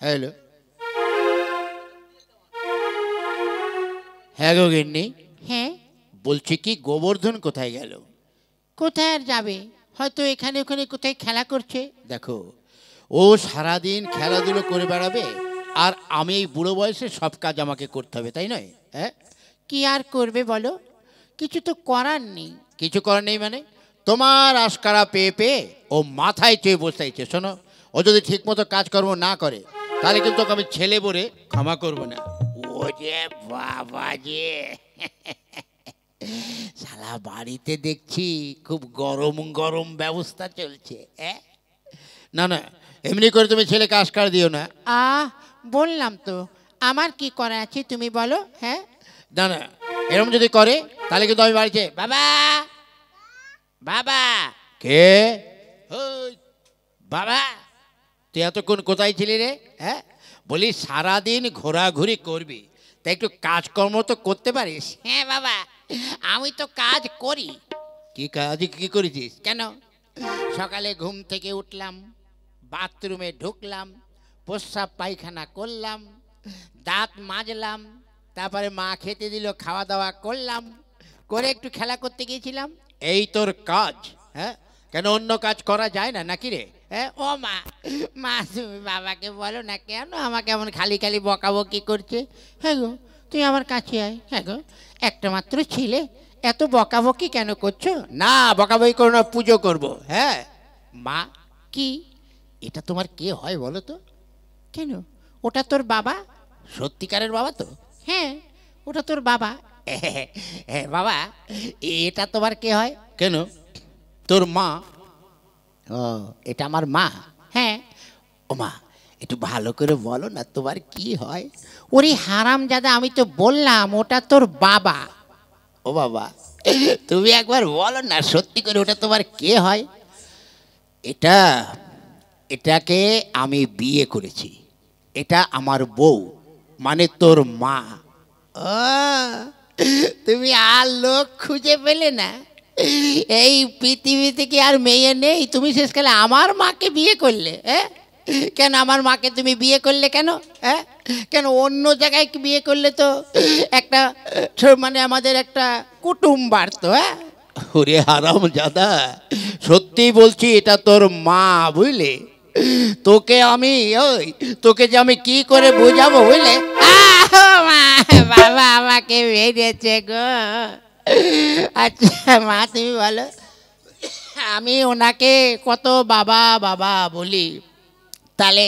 Hello, হ্যাঁ গো গিন্নি। হ্যাঁ, বলছি কি, গোবর্ধন কোথায় গেল? কোথায় আর যাবে? হয়তো এখানে ওখানে কোথায় খেলা করছে। দেখো, ও সারাদিন খেলাধুলো করে বেড়াবে, আর আমি এই বুড়ো বয়সে সব কাজ আমাকে করতে হবে, তাই নয়? হ্যাঁ, কি আর করবে বলো? কিছু তো করার নেই। কিছু করার নেই মানে? তোমার আশকারা পেয়ে পেয়ে ও মাথায় চেয়ে বসে আছে। শোনো, ও যদি ঠিকমতো কাজকর্ম না করে তাহলে কিন্তু ওকে আমি ছেলে বলে ক্ষমা করব না। ও যে বাবা যে শালা বাড়িতে দেখছি খুব গরম গরম ব্যবস্থা চলছে। না না, এমনি করে তুমি ছেলেকে আশকারা দিও না। বললাম তো, আমার কি করা আছে তুমি বলো। হ্যাঁ, না না, এরকম যদি করে তাহলে কিন্তু আমি বাড়িতে বাবা বাবা। কে? ওই বাবা, তুই এতক্ষণ কোথায় ছিলি রে? হ্যাঁ, বলি সারাদিন ঘোরাঘুরি করবি, তা একটু কাজকর্ম তো করতে পারিস। হ্যাঁ বাবা, আমি তো কাজ করি। কি কাজ, কি করেছিস? কেন? সকালে ঘুম থেকে উঠলাম, বাথরুমে ঢুকলাম, প্রস্রাব পায়খানা করলাম, দাঁত মাজলাম, তারপরে মা খেতে দিল, খাওয়া দাওয়া করলাম, করে একটু খেলা করতে গিয়েছিলাম। এই তোর কাজ? হ্যাঁ, কেন অন্য কাজ করা যায় না নাকি রে? হ্যাঁ, ও মা, মা তুমি বাবাকে বলো না, কেন আমাকে এমন খালি খালি বকাবকি করছে? হ্যাঁ গো, তুই আমার কাছে আয়। হ্যাঁ গো, একটা মাত্র ছেলে, এত বকাবকি কেন করছো? না, বকাবকি করো না, পুজো করব। হ্যাঁ মা, কি? এটা তোমার কে হয় বলো তো? কেন, ওটা তোর বাবা। সত্যিকারের বাবা তো? হ্যাঁ, ওটা তোর বাবা। হ্যাঁ বাবা, এটা তোমার কে হয়? কেন, তোর মা? ও, এটা আমার মা? হ্যাঁ। ও মা, একটু ভালো করে বলো না তোমার কি হয়? ওরে হারামজাদা, আমি তো বললাম ওটা তোর বাবা। ও বাবা, তুমি একবার বলো না সত্যি করে ওটা তোমার কে হয়? এটা, এটাকে আমি বিয়ে করেছি, এটা আমার বউ, মানে তোর মা। তুমি আর লোক খুঁজে পেলে না? এই পৃথিবীতে কি আর মেয়ে নেই? তুমি শেষকালে আমার মাকে বিয়ে করলে? হ্যাঁ, কেন আমার মাকে তুমি বিয়ে করলে কেন? হ্যাঁ, কেন অন্য জায়গায় কি বিয়ে করলে তো একটা মানে আমাদের একটা কুটুম বাড়তো। হ্যাঁ, ওরে হারামজাদা, সত্যি বলছি এটা তোর মা, বুঝলে? তোকে আমি, ওই তোকে যে আমি কি করে বোঝাবো বুঝলে? বাবা আমাকে মেরেছে গো। আচ্ছা মা, তুমি বলো, আমি ওনাকে কত বাবা বাবা বলি, তাহলে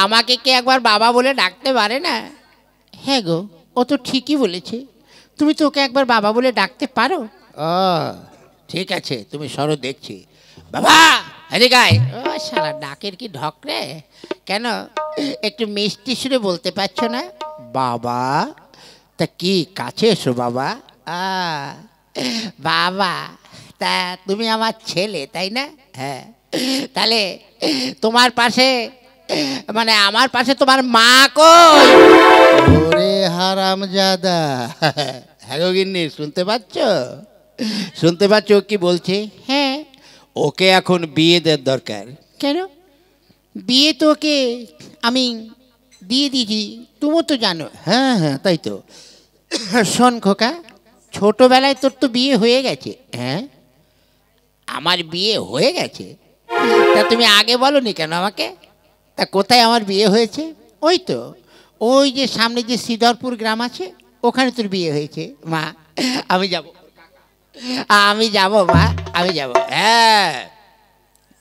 আমাকে কি একবার বাবা বলে ডাকতে পারে না? হ্যাঁ গো, ও তো ঠিকই বলেছে, তুমি তো ওকে একবার বাবা বলে ডাকতে পারো। ও ঠিক আছে, তুমি সরো দেখছি। বাবা এদিকে আয়। ও শালা, ডাকের কি ঢক রে? কেন, একটু মিষ্টি সুরে বলতে পারছো না? বাবা, তা কি কাছে এসো বাবা। বাবা, তা তুমি আমার ছেলে তাই না? হ্যাঁ। তাহলে তোমার পাশে, মানে আমার পাশে তোমার মা কই? ওরে হারামজাদা, হ্যাঁ গো গিন্নি, শুনতে পাচ্ছ? শুনতে পাচ্ছ ও কি বলছে? হ্যাঁ। ওকে এখন বিয়ে দেওয়ার দরকার। কেন? বিয়ে তো ওকে আমি দিয়ে দিয়েছি, তুমি তো জানো। হ্যাঁ হ্যাঁ, তাই তো। শোন খোকা, ছোটবেলায় তোর তো বিয়ে হয়ে গেছে। হ্যাঁ, আমার বিয়ে হয়ে গেছে? তা তুমি আগে বলনি কেন আমাকে? তা কোথায় আমার বিয়ে হয়েছে? ওই তো, ওই যে সামনে যে শ্রীধরপুর গ্রাম আছে, ওখানে তোর বিয়ে হয়েছে। মা, আমি যাব, আমি যাব মা, আমি যাব। হ্যাঁ,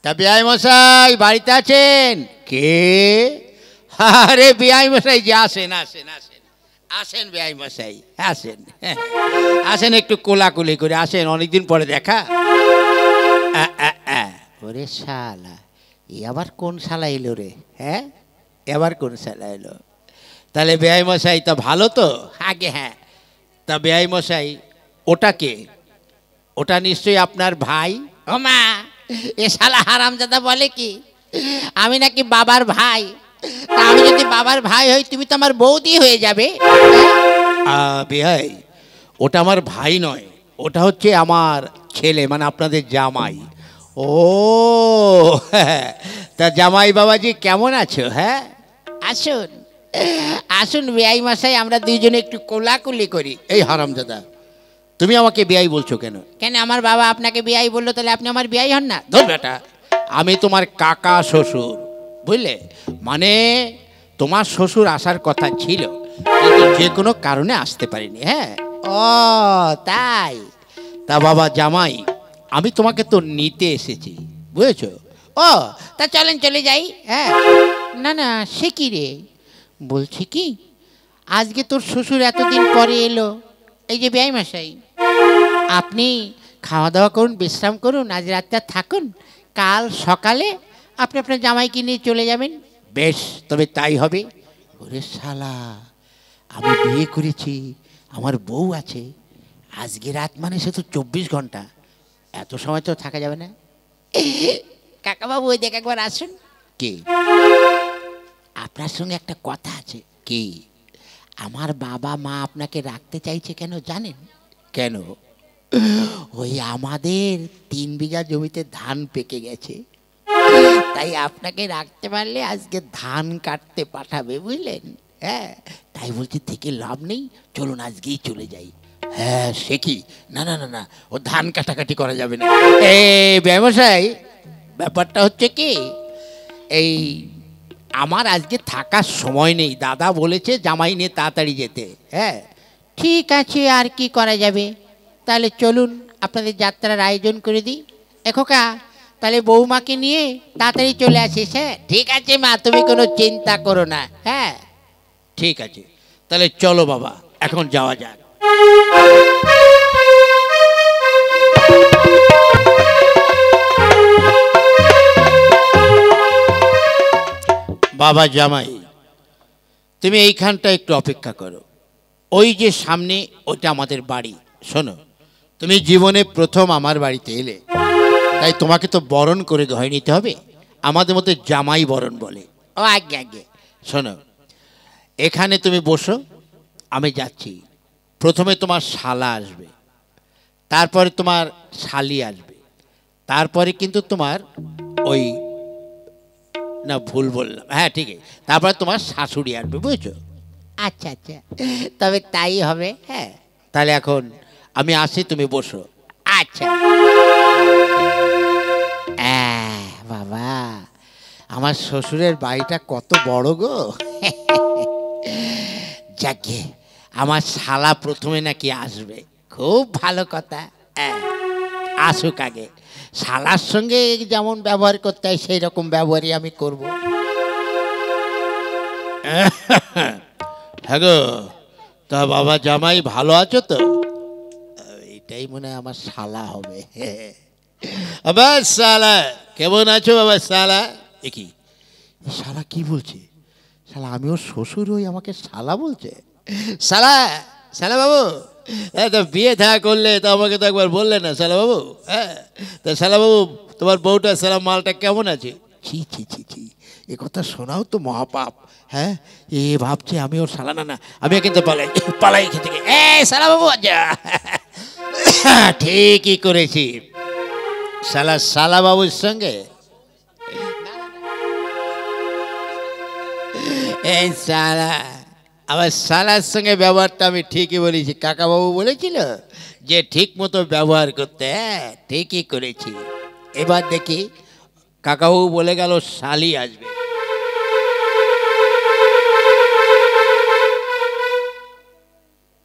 তা বিআই মশাই বাড়িতে আছেন? কে? আরে বিআই মশাই যে, আসেন আসেন আসেন আসেন বিআই মশাই, আসেন আসেন, একটু কোলাকুলি করে আসেন, অনেকদিন পরে দেখা। ওরে শালা, এ আবার কোন শালা এলো রে? হ্যাঁ, এবার কোন শালা এলো? তাহলে বেআই মশাই তা ভালো তো? আগে হ্যাঁ। তা বেআই মশাই, ওটা কে? ওটা নিশ্চয়ই আপনার ভাই। ও মা, এ শালা হারামজাদা বলে কি আমি নাকি বাবার ভাই? তা আমি যদি বাবার ভাই হই, তুমি তো আমার বৌদি হয়ে যাবে। বেআই, ওটা আমার ভাই নয়, ওটা হচ্ছে আমার ছেলে, মানে আপনাদের জামাই। ও তা জামাই বাবাজি কেমন আছো? হ্যাঁ, আসুন আসুন বেয়াই মশাই, আমরা দুইজনে একটু কোলাকুলি করি। এই হারামজাদা, তুমি আমাকে বেয়াই বলছো কেন? কেন আমার বাবা আপনাকে বেয়াই বললো, তাহলে আপনি আমার বেয়াই হন না? ধর বেটা, আমি তোমার কাকা শ্বশুর, বুঝলে? মানে তোমার শ্বশুর আসার কথা ছিল, কিন্তু যে কোনো কারণে আসতে পারিনি। হ্যাঁ, ও তাই? তা বাবা জামাই, আমি তোমাকে তো নিতে এসেছি, বুঝেছো? ও তা চলেন চলে যাই। হ্যাঁ না না, সে কি রে, বলছি কি আজকে তোর শ্বশুর এতদিন পরে এলো, এই যে বেয়াই মশাই, আপনি খাওয়া দাওয়া করুন, বিশ্রাম করুন, আজ রাতটা থাকুন, কাল সকালে আপনি আপনার জামাইকে নিয়ে চলে যাবেন। বেশ, তবে তাই হবে। ওরে শালা, আমি বিয়ে করেছি, আমার বউ আছে, আজকে রাত মানে সে তো 24 ঘন্টা, এত সময় তো থাকা যাবে না। কাকাবাবু ওই দেখ একবার আসুন। কি? আপনার সঙ্গে একটা কথা আছে। কি? আমার বাবা মা আপনাকে রাখতে চাইছে কেন জানেন? কেন? ওই আমাদের 3 বিঘা জমিতে ধান পেকে গেছে, তাই আপনাকে রাখতে পারলে আজকে ধান কাটতে পাঠাবে, বুঝলেন? হ্যাঁ, তাই বলছি থেকে লাভ নেই, চলুন আজকেই চলে যাই। হ্যাঁ, সে কি? না না না না, ও ধান কাটাকাটি করা যাবে না। এই ব্যবসায়ী, ব্যাপারটা হচ্ছে কি, এই আমার আজকে থাকার সময় নেই, দাদা বলেছে জামাই নিয়ে তাড়াতাড়ি যেতে। হ্যাঁ, ঠিক আছে, আর কি করা যাবে, তাহলে চলুন আপনাদের যাত্রার আয়োজন করে দিই। খোকা, তাহলে বৌমাকে নিয়ে তাড়াতাড়ি চলে আসিস। হ্যাঁ ঠিক আছে মা, তুমি কোনো চিন্তা করো না। হ্যাঁ ঠিক আছে, তাহলে চলো বাবা, এখন যাওয়া যাক। বাবা জামাই, তুমি এইখানটা একটু অপেক্ষা করো, ওই যে সামনে ওটা আমাদের বাড়ি। শোনো, তুমি জীবনে প্রথম আমার বাড়িতে এলে, তাই তোমাকে তো বরণ করে ধরে নিতে হবে, আমাদের মধ্যে জামাই বরণ বলে। ও আগে আগে। শোনো, এখানে তুমি বসো, আমি যাচ্ছি। প্রথমে তোমার শালা আসবে, তারপরে তোমার শালি আসবে, তারপরে কিন্তু তোমার ওই, না ভুল বললাম, হ্যাঁ ঠিক আছে, তারপরে তোমার শাশুড়ি আসবে, বুঝেছো? আচ্ছা আচ্ছা, তবে তাই হবে। হ্যাঁ তাহলে এখন আমি আসি, তুমি বসো। আচ্ছা। বাবা, আমার শ্বশুরের বাড়িটা কত বড় গো! যাকে, আমার শালা প্রথমে নাকি আসবে, খুব ভালো কথা। আসুক আগে, শালার সঙ্গে যেমন ব্যবহার করতে হয় সেই রকম ব্যবহারই আমি করব। হ্যাঁ গো, তা বাবা জামাই ভালো আছো তো? এটাই মনে হয় আমার শালা হবে। আবার শালা, কেমন আছো বাবা শালা? এ কি, শালা কি বলছে? শালা আমি ওর শ্বশুর হই, আমাকে শালা বলছে? শালা, শালা বাবু, হ্যাঁ তো বিয়ে থাকা করলে তো আমাকে তো একবার বললে না শালা বাবু? হ্যাঁ, তা শালা বাবু, তোমার বউটা শালা মালটা কেমন আছে? ছি ছি ছি ছি, এ কথা শোনাও তো মহাপাপ। হ্যাঁ, এ ভাবছে আমি ওর শালা। না না, আমি কিন্তু পালাই, পালাই এখান থেকে। শালা বাবু, আচ্ছা ঠিকই করেছি, শালা শালা বাবুর সঙ্গে এই শালা, আমার শালার সঙ্গে ব্যবহারটা আমি ঠিকই বলেছি। কাকাবাবু বলেছিল যে ঠিক মতো ব্যবহার করতে, হ্যাঁ ঠিকই করেছি। এবার দেখি, কাকাবাবু বলে গেল শালি আসবে।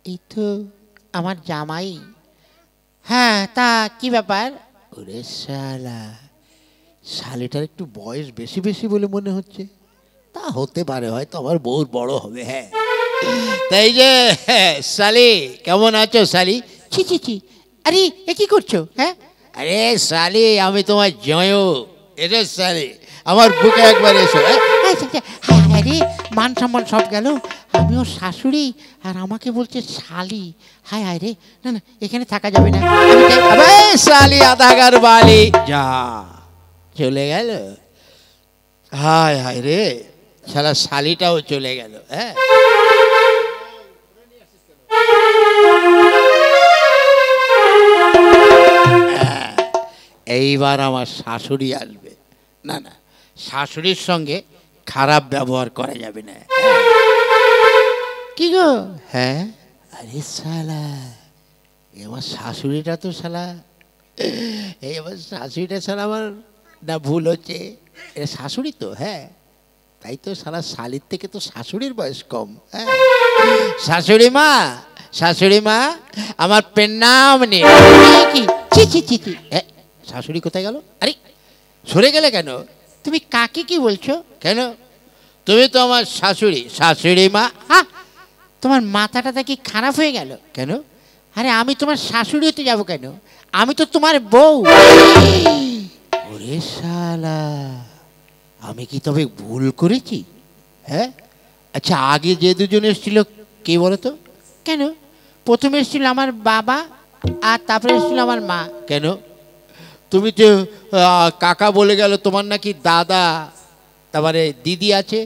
এই তো আমার জামাই। হ্যাঁ, তা কি ব্যাপার? ওরে শালা, শালিটার একটু বয়স বেশি বেশি বলে মনে হচ্ছে। তা হতে পারে, হয়তো আমার বউর বড় হবে। হ্যাঁ, তাই যে শালি, কেমন আছো শালি? ছি ছি ছি, আরে এ কি করছো? হ্যাঁ, আরে শালি, আমি তোমার জয়। এরে শালি, আমার বুকে একবার এসো। আচ্ছা আচ্ছা, হ্যাঁ হ্যাঁ রে, মান সম্মান সব গেল, আমি ওর শাশুড়ি আর আমাকে বলছে শালি। হায় হায় রে, না না, এখানে থাকা যাবে না, আমি যাই। আবে শালি আধাগার বালি, যা চলে গেল। হায় হায় রে, শালা শালিটাও চলে গেল। হ্যাঁ, এইবার আমার শাশুড়ি আসবে। না না, শাশুড়ির সঙ্গে খারাপ ব্যবহার করা যাবে না। কি গো? হ্যাঁ, আরে শালা, এ আমার শাশুড়িটা তো শালা, এই আমার শাশুড়িটা শালা আমার না ভুল হচ্ছে, এটা শাশুড়ি তো। হ্যাঁ, তাই তো শালা শালির থেকে তো শাশুড়ির বয়স কম। হ্যাঁ, শাশুড়ি মা, শাশুড়ি মা, আমার প্রণাম নিন। কি? ছি ছি ছি ছি। শাশুড়ি কোথায় গেল? আরে সরে গেলে কেন? তুমি কাকে কি বলছো? কেন? তুমি তো আমার শাশুড়ি, শাশুড়ি মা। হ্যাঁ, তোমার মাথাটা কি খারাপ হয়ে গেল? কেন? আরে আমি তোমার শাশুড়ি হতে যাবো কেন? আমি তো তোমার বউ। ওরে শালা, আমি কি তবে ভুল করেছি? হ্যাঁ, আচ্ছা আগে যে দুজন এসেছিল কে বলো তো? কেন? প্রথমে এসেছিল আমার বাবা, আর তারপরে এসেছিল আমার মা। কেন? তুমি তো কাকা বলে গেল, তোমার নাকি দাদা, তারপরে দিদি আছে।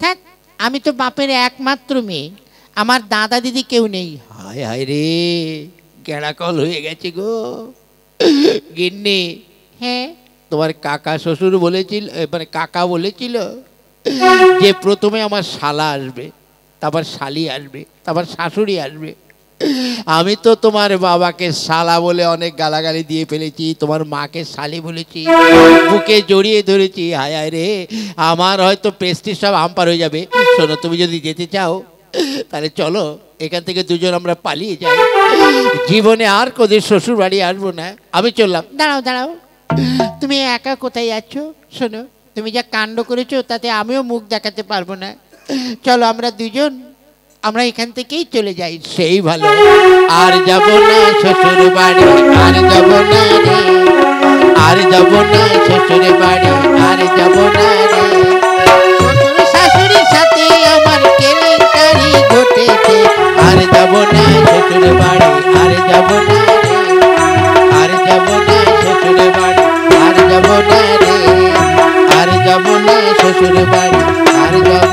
থাক, আমি তো বাপের একমাত্র মেয়ে, আমার দাদা দিদি কেউ নেই। হায় হায় রে, গেড়াকল হয়ে গেছে গো গিন্নি। হ্যাঁ, তোমার কাকা শ্বশুর বলেছিল, মানে কাকা বলেছিল যে প্রথমে আমার শালা আসবে, তারপর শালি আসবে, তারপর শাশুড়ি আসবে। আমি তো তোমার বাবাকে শালা বলে অনেক গালাগালি দিয়ে ফেলেছি, তোমার মাকে শালি বলেছি, বুকে জড়িয়ে ধরেছি। হায় হায় রে, আমার হয়তো প্রেস্টিজ সব হাম্পার হয়ে যাবে। শোনো, তুমি যদি যেতে চাও তাহলে চলো, এখান থেকে দুজন আমরা পালিয়ে যাই, জীবনে আর কোদের শ্বশুর বাড়ি আসবো না। আমি চললাম। দাঁড়াও দাঁড়াও, তুমি একা কোথায় যাচ্ছ? শোনো, তুমি যা কাণ্ড করেছো তাতে আমিও মুখ দেখাতে পারবো না। চলো আমরা দুজন, আমরা এখান থেকেই চলে যাই। সেই ভালো, আর যাব না শ্বশুর বাড়ি, আর যাব না রে, আর যাব না শ্বশুর বাড়ি, আর যাব না রে। শ্বশুর শাশুড়ির সাথে আমার কেলেঙ্কারি ঘটেছে। আর যাব না শ্বশুর বাড়ি, আর যাব না রে, আর যাব না শ্বশুর বাড়ি, আর যাব না রে, আর যাব না শ্বশুর বাড়ি, আর যাব